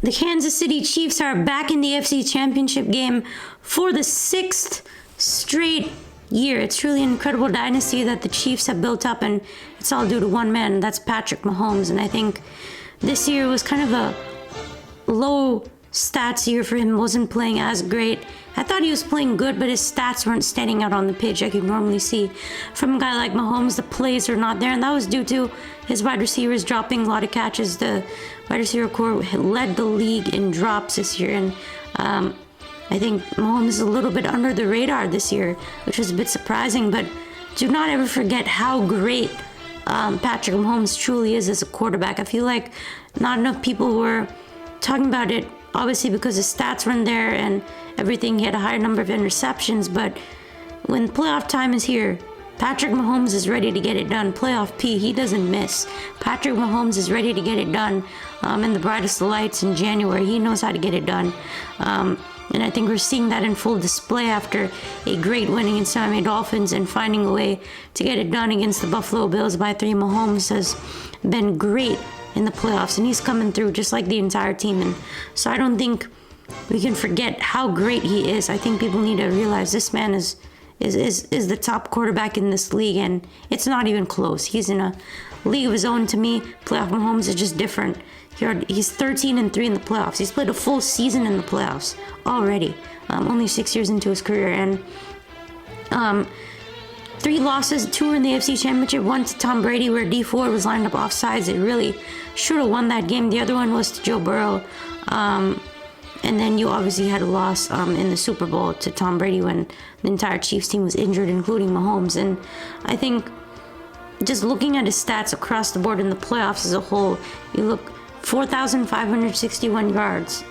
The Kansas City Chiefs are back in the AFC Championship game for the 6th straight year. It's truly an incredible dynasty that the Chiefs have built up, and it's all due to one man, that's Patrick Mahomes. And I think this year was kind of a low stats year for him. Wasn't playing as great. I thought he was playing good, but his stats weren't standing out on the pitch like you'd normally see from a guy like Mahomes. The plays are not there, and that was due to his wide receivers dropping a lot of catches. The wide receiver core led the league in drops this year, and I think Mahomes is a little bit under the radar this year, which was a bit surprising. But do not ever forget how great Patrick Mahomes truly is as a quarterback. I feel like not enough people were talking about it, obviously because his stats weren't there and everything. He had a higher number of interceptions, but when playoff time is here, Patrick Mahomes is ready to get it done. Playoff P, he doesn't miss. Patrick Mahomes is ready to get it done in the brightest lights in January. He knows how to get it done. And I think we're seeing that in full display after a great win against the Miami Dolphins and finding a way to get it done against the Buffalo Bills by 3. Mahomes has been great in the playoffs, and he's coming through just like the entire team. And so I don't think we can forget how great he is. I think people need to realize this man is the top quarterback in this league, and it's not even close. He's in a league of his own to me. Playoff Mahomes is just different. He's 13-3 in the playoffs. He's played a full season in the playoffs already, only 6 years into his career, and 3 losses, 2 were in the AFC Championship, 1 to Tom Brady where D Ford was lined up offsides. It really should have won that game. The other one was to Joe Burrow. And then you obviously had a loss in the Super Bowl to Tom Brady when the entire Chiefs team was injured, including Mahomes. And I think just looking at his stats across the board in the playoffs as a whole, you look 4,561 yards,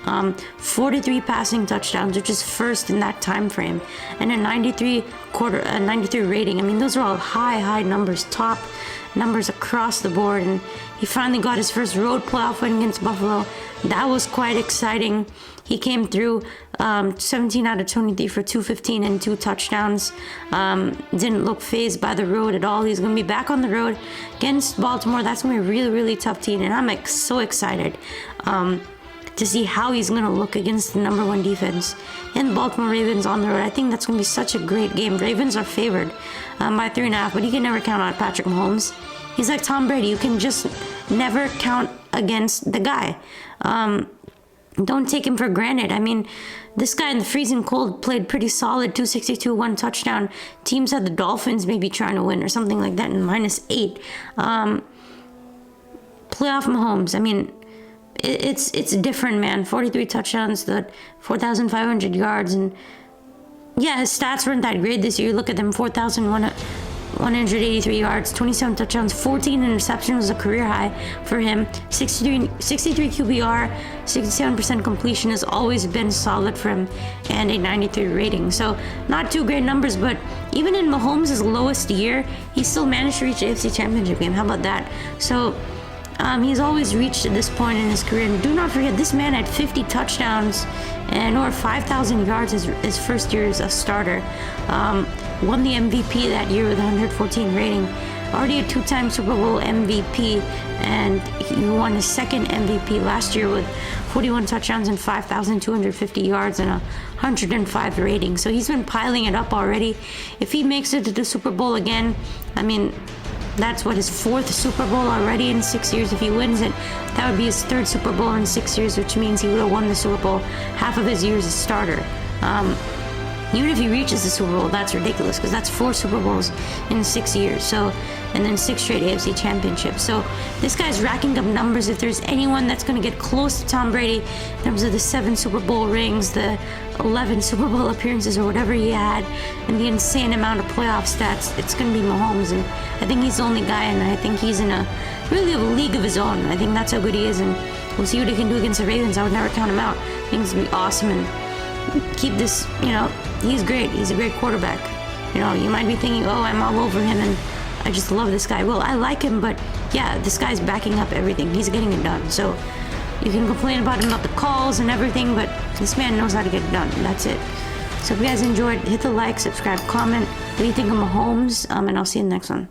43 passing touchdowns, which is first in that time frame, and a 93 rating. I mean, those are all high numbers, top numbers across the board. And he finally got his first road playoff win against Buffalo. That was quite exciting. He came through 17 out of 23 for 215 and 2 touchdowns. Didn't look phased by the road at all. He's going to be back on the road against Baltimore. That's going to be a really, really tough team, and I'm so excited to see how he's going to look against the number 1 defense in the Baltimore Ravens on the road. I think that's going to be such a great game. Ravens are favored by 3.5, but you can never count on Patrick Mahomes. He's like Tom Brady. You can just never count against the guy. Don't take him for granted. I mean, this guy in the freezing cold played pretty solid, 262, 1 touchdown. Teams had the Dolphins maybe trying to win or something like that in -8. Playoff Mahomes, I mean, it's different, man. 43 touchdowns, the 4,500 yards, and yeah, his stats weren't that great this year. Look at them, 4,183 yards, 27 touchdowns, 14 interceptions was a career high for him. 63 QBR, 67% completion has always been solid for him, and a 93 rating. So not too great numbers, but even in Mahomes' lowest year, he still managed to reach the AFC Championship game. How about that? So he's always reached at this point in his career. And do not forget, this man had 50 touchdowns and over 5,000 yards his first year as a starter. Won the MVP that year with a 114 rating. Already a 2-time Super Bowl MVP, and he won his second MVP last year with 41 touchdowns and 5,250 yards and a 105 rating. So he's been piling it up already. If he makes it to the Super Bowl again, I mean, that's what, his 4th Super Bowl already in 6 years. If he wins it, that would be his 3rd Super Bowl in 6 years, which means he would have won the Super Bowl half of his years as starter. Even if he reaches the Super Bowl, that's ridiculous, because that's 4 Super Bowls in 6 years. So, and then 6 straight AFC championships. So this guy's racking up numbers. If there's anyone that's going to get close to Tom Brady in terms of the 7 Super Bowl rings, the 11 Super Bowl appearances, or whatever he had, and the insane amount of playoff stats, it's going to be Mahomes. And I think he's the only guy, and I think he's in a league of his own. I think that's how good he is, and we'll see what he can do against the Ravens. I would never count him out. I think it's going to be awesome, and keep this, he's great. He's a great quarterback. You might be thinking, oh, I'm all over him and I just love this guy. Well, I like him, but yeah, this guy's backing up everything. He's getting it done. So you can complain about him, about the calls and everything, but this man knows how to get it done. That's it. So if you guys enjoyed, hit the like, subscribe, comment. What do you think of Mahomes? And I'll see you in the next one.